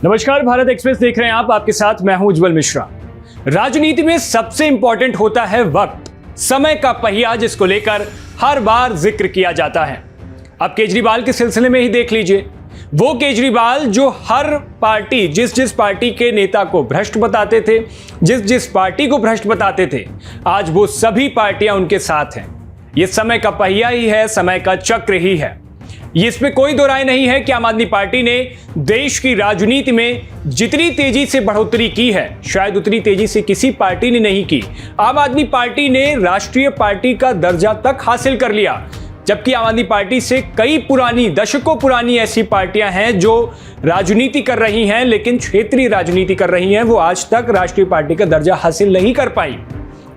नमस्कार, भारत एक्सप्रेस देख रहे हैं आप। आपके साथ मैं हूं उज्जवल मिश्रा। राजनीति में सबसे इंपॉर्टेंट होता है वक्त, समय का पहिया, जिसको लेकर हर बार जिक्र किया जाता है। अब केजरीवाल के सिलसिले में ही देख लीजिए, वो केजरीवाल जो हर पार्टी, जिस पार्टी के नेता को भ्रष्ट बताते थे, जिस पार्टी को भ्रष्ट बताते थे, आज वो सभी पार्टियां उनके साथ हैं। ये समय का पहिया ही है, समय का चक्र ही है। इसमें कोई दो राय नहीं है कि आम आदमी पार्टी ने देश की राजनीति में जितनी तेजी से बढ़ोतरी की है, शायद उतनी तेजी से किसी पार्टी ने नहीं की। आम आदमी पार्टी ने राष्ट्रीय पार्टी का दर्जा तक हासिल कर लिया, जबकि आम आदमी पार्टी से कई पुरानी, दशकों पुरानी ऐसी पार्टियां हैं जो राजनीति कर रही हैं, लेकिन क्षेत्रीय राजनीति कर रही हैं, वो आज तक राष्ट्रीय पार्टी का दर्जा हासिल नहीं कर पाई।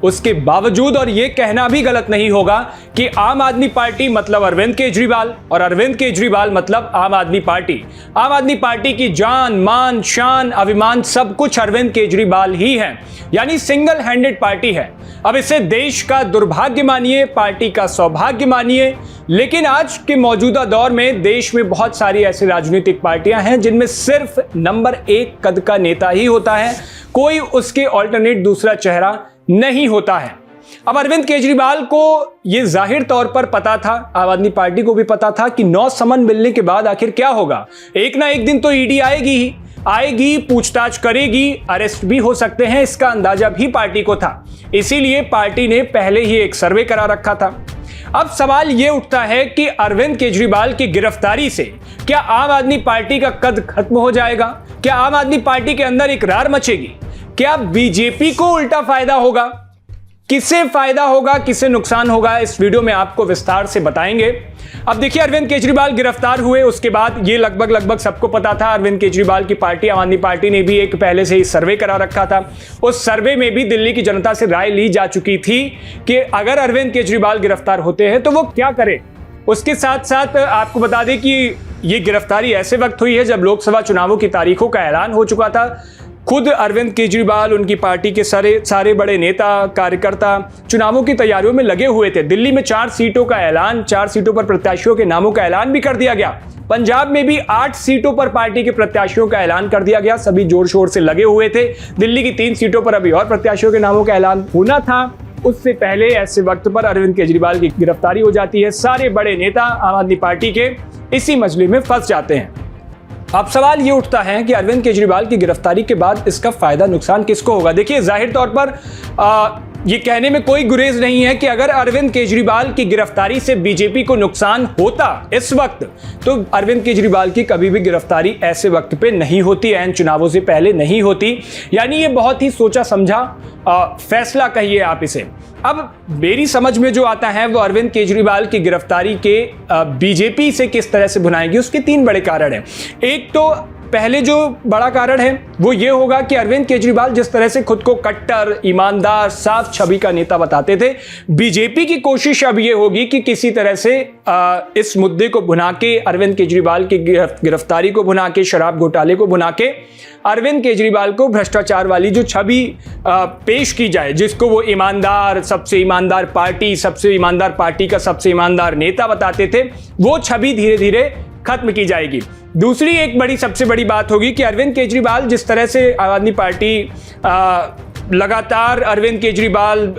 उसके बावजूद, और यह कहना भी गलत नहीं होगा कि आम आदमी पार्टी मतलब अरविंद केजरीवाल और अरविंद केजरीवाल मतलब आम आदमी पार्टी। आम आदमी पार्टी की जान, मान, शान, अभिमान सब कुछ अरविंद केजरीवाल ही है, यानी सिंगल हैंडेड पार्टी है। अब इसे देश का दुर्भाग्य मानिए, पार्टी का सौभाग्य मानिए, लेकिन आज के मौजूदा दौर में देश में बहुत सारी ऐसी राजनीतिक पार्टियां हैं जिनमें सिर्फ नंबर 1 कद का नेता ही होता है, कोई उसके ऑल्टरनेट दूसरा चेहरा नहीं होता है। अब अरविंद केजरीवाल को यह जाहिर तौर पर पता था, आम आदमी पार्टी को भी पता था कि 9 समन मिलने के बाद आखिर क्या होगा। एक ना एक दिन तो ईडी आएगी, पूछताछ करेगी, अरेस्ट भी हो सकते हैं, इसका अंदाजा भी पार्टी को था। इसीलिए पार्टी ने पहले ही एक सर्वे करा रखा था। अब सवाल यह उठता है कि अरविंद केजरीवाल की गिरफ्तारी से क्या आम आदमी पार्टी का कद खत्म हो जाएगा? क्या आम आदमी पार्टी के अंदर एक रार मचेगी? क्या बीजेपी को उल्टा फायदा होगा? किसे फायदा होगा, किसे नुकसान होगा, इस वीडियो में आपको विस्तार से बताएंगे। अब देखिए, अरविंद केजरीवाल गिरफ्तार हुए, उसके बाद ये लगभग सबको पता था। अरविंद केजरीवाल की पार्टी, आम आदमी पार्टी ने भी एक पहले से ही सर्वे करा रखा था। उस सर्वे में भी दिल्ली की जनता से राय ली जा चुकी थी कि अगर अरविंद केजरीवाल गिरफ्तार होते हैं तो वो क्या करें। उसके साथ साथ आपको बता दें कि ये गिरफ्तारी ऐसे वक्त हुई है जब लोकसभा चुनावों की तारीखों का ऐलान हो चुका था। खुद अरविंद केजरीवाल, उनकी पार्टी के सारे बड़े नेता, कार्यकर्ता चुनावों की तैयारियों में लगे हुए थे। दिल्ली में 4 सीटों का ऐलान, 4 सीटों पर प्रत्याशियों के नामों का ऐलान भी कर दिया गया। पंजाब में भी 8 सीटों पर पार्टी के प्रत्याशियों का ऐलान कर दिया गया। सभी जोर शोर से लगे हुए थे। दिल्ली की 3 सीटों पर अभी और प्रत्याशियों के नामों का ऐलान होना था। उससे पहले ऐसे वक्त पर अरविंद केजरीवाल की गिरफ्तारी हो जाती है। सारे बड़े नेता आम आदमी पार्टी के इसी मसले में फंस जाते हैं। अब सवाल ये उठता है कि अरविंद केजरीवाल की गिरफ्तारी के बाद इसका फायदा नुकसान किसको होगा। देखिए, जाहिर तौर पर ये कहने में कोई गुरेज नहीं है कि अगर अरविंद केजरीवाल की गिरफ्तारी से बीजेपी को नुकसान होता इस वक्त, तो अरविंद केजरीवाल की कभी भी गिरफ्तारी ऐसे वक्त पे नहीं होती, ऐन चुनावों से पहले नहीं होती। यानी ये बहुत ही सोचा समझा फैसला कहिए आप इसे। अब मेरी समझ में जो आता है वो अरविंद केजरीवाल की गिरफ्तारी के बीजेपी से किस तरह से भुनाएगी, उसके 3 बड़े कारण हैं। एक तो पहले जो बड़ा कारण है वो ये होगा कि अरविंद केजरीवाल जिस तरह से खुद को कट्टर, ईमानदार, साफ छवि का नेता बताते थे, बीजेपी की कोशिश अब ये होगी कि किसी तरह से इस मुद्दे को भुना के, अरविंद केजरीवाल की गिरफ्तारी को भुना के, शराब घोटाले को भुना के अरविंद केजरीवाल को भ्रष्टाचार वाली जो छवि पेश की जाए, जिसको वो ईमानदार, सबसे ईमानदार पार्टी का सबसे ईमानदार नेता बताते थे, वो छवि धीरे धीरे खत्म की जाएगी। दूसरी एक सबसे बड़ी बात होगी कि अरविंद केजरीवाल जिस तरह से आम आदमी पार्टी लगातार अरविंद केजरीवाल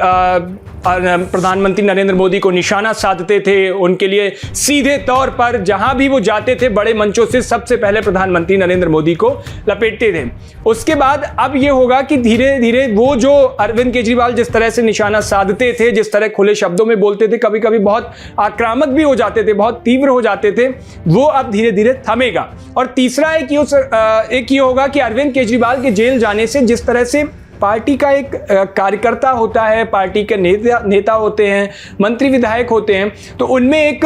प्रधानमंत्री नरेंद्र मोदी को निशाना साधते थे, उनके लिए सीधे तौर पर जहां भी वो जाते थे बड़े मंचों से सबसे पहले प्रधानमंत्री नरेंद्र मोदी को लपेटते थे। उसके बाद अब ये होगा कि धीरे धीरे वो जो अरविंद केजरीवाल जिस तरह से निशाना साधते थे, जिस तरह खुले शब्दों में बोलते थे, कभी कभी बहुत आक्रामक भी हो जाते थे, बहुत तीव्र हो जाते थे, वो अब धीरे धीरे थमेगा। और तीसरा एक ये होगा कि अरविंद केजरीवाल के जेल जाने से जिस तरह से पार्टी का एक कार्यकर्ता होता है, पार्टी के नेता होते हैं, मंत्री विधायक होते हैं, तो उनमें एक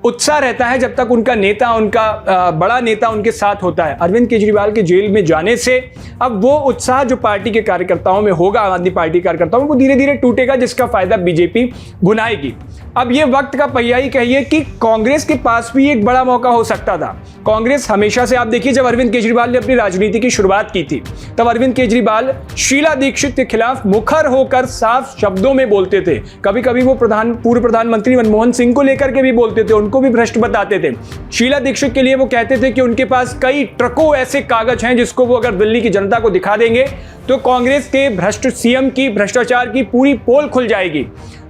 उत्साह रहता है जब तक उनका नेता, उनका बड़ा नेता उनके साथ होता है। अरविंद केजरीवाल के जेल में जाने से अब वो उत्साह जो पार्टी के कार्यकर्ताओं में होगा, आम आदमी पार्टी कार्यकर्ताओं में, वो धीरे धीरे टूटेगा, जिसका फायदा बीजेपी भुनाएगी। अब ये वक्त का पहिया ही कहिए कि कांग्रेस के पास भी एक बड़ा मौका हो सकता था। कांग्रेस हमेशा से, आप देखिए, जब अरविंद केजरीवाल ने अपनी राजनीति की शुरुआत की थी तब अरविंद केजरीवाल शीला दीक्षित के खिलाफ मुखर होकर साफ शब्दों में बोलते थे। कभी कभी वो पूर्व प्रधानमंत्री मनमोहन सिंह को लेकर के भी बोलते थे, उनको भी भ्रष्ट बताते थे। शीला दीक्षित के लिए वो कहते थे कि उनके पास कई ट्रकों ऐसे कागज हैं जिसको वो अगर दिल्ली की जनता को दिखा देंगे तो कांग्रेस के भ्रष्ट सीएम की भ्रष्टाचार की पूरी पोल खुल जाएगी।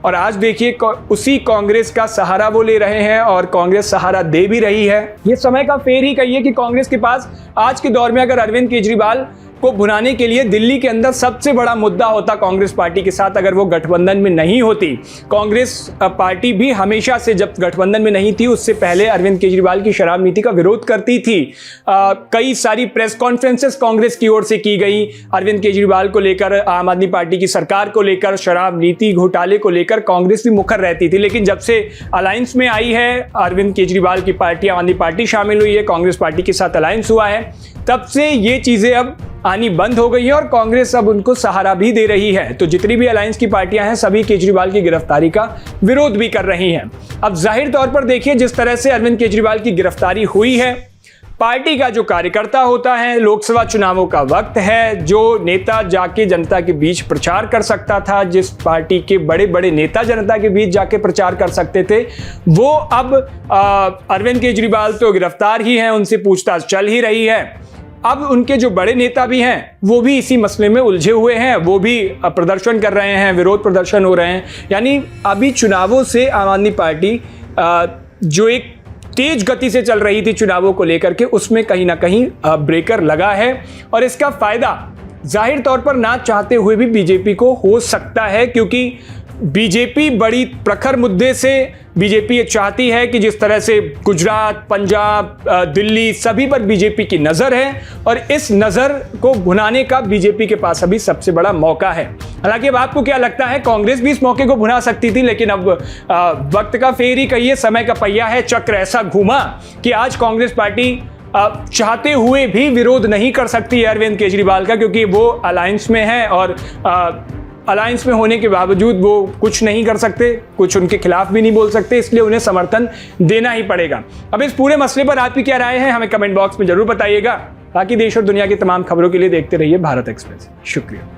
और आज देखिए उसी कांग्रेस का सहारा वो ले रहे हैं और कांग्रेस सहारा दे भी रही है। ये समय का फेर ही कहिए कि कांग्रेस के पास आज के दौर में अगर अरविंद केजरीवाल को भुनाने के लिए दिल्ली के अंदर सबसे बड़ा मुद्दा होता कांग्रेस पार्टी के साथ, अगर वो गठबंधन में नहीं होती। कांग्रेस पार्टी भी हमेशा से जब गठबंधन में नहीं थी उससे पहले अरविंद केजरीवाल की शराब नीति का विरोध करती थी। कई सारी प्रेस कॉन्फ्रेंसेस कांग्रेस की ओर से की गई अरविंद केजरीवाल को लेकर, आम आदमी पार्टी की सरकार को लेकर, शराब नीति घोटाले को लेकर कांग्रेस भी मुखर रहती थी। लेकिन जब से अलायंस में आई है, अरविंद केजरीवाल की पार्टी आम आदमी पार्टी शामिल हुई है, कांग्रेस पार्टी के साथ अलायंस हुआ है, तब से ये चीजें अब आनी बंद हो गई है और कांग्रेस अब उनको सहारा भी दे रही है। तो जितनी भी अलायंस की पार्टियां हैं सभी केजरीवाल की गिरफ्तारी का विरोध भी कर रही हैं। अब जाहिर तौर पर देखिए जिस तरह से अरविंद केजरीवाल की गिरफ्तारी हुई है, पार्टी का जो कार्यकर्ता होता है, लोकसभा चुनावों का वक्त है, जो नेता जाके जनता के बीच प्रचार कर सकता था, जिस पार्टी के बड़े बड़े नेता जनता के बीच जाके प्रचार कर सकते थे, वो अब अरविंद केजरीवाल तो गिरफ्तार ही हैं, उनसे पूछताछ चल ही रही है। अब उनके जो बड़े नेता भी हैं वो भी इसी मसले में उलझे हुए हैं, वो भी प्रदर्शन कर रहे हैं, विरोध प्रदर्शन हो रहे हैं। यानी अभी चुनावों से आम आदमी पार्टी जो एक तेज गति से चल रही थी चुनावों को लेकर के, उसमें कहीं ना कहीं ब्रेकर लगा है और इसका फायदा जाहिर तौर पर ना चाहते हुए भी बीजेपी को हो सकता है, क्योंकि बीजेपी बड़ी प्रखर मुद्दे से बीजेपी ये चाहती है कि जिस तरह से गुजरात, पंजाब, दिल्ली सभी पर बीजेपी की नजर है और इस नजर को भुनाने का बीजेपी के पास अभी सबसे बड़ा मौका है। हालांकि अब आपको क्या लगता है, कांग्रेस भी इस मौके को भुना सकती थी, लेकिन अब वक्त का फेर ही कहिए, समय का पहिया है, चक्र ऐसा घूमा कि आज कांग्रेस पार्टी चाहते हुए भी विरोध नहीं कर सकती है अरविंद केजरीवाल का, क्योंकि वो अलायंस में है और अलायंस में होने के बावजूद वो कुछ नहीं कर सकते, कुछ उनके खिलाफ भी नहीं बोल सकते, इसलिए उन्हें समर्थन देना ही पड़ेगा। अब इस पूरे मसले पर आपकी क्या राय है हमें कमेंट बॉक्स में जरूर बताइएगा। बाकी देश और दुनिया की तमाम खबरों के लिए देखते रहिए भारत एक्सप्रेस। शुक्रिया।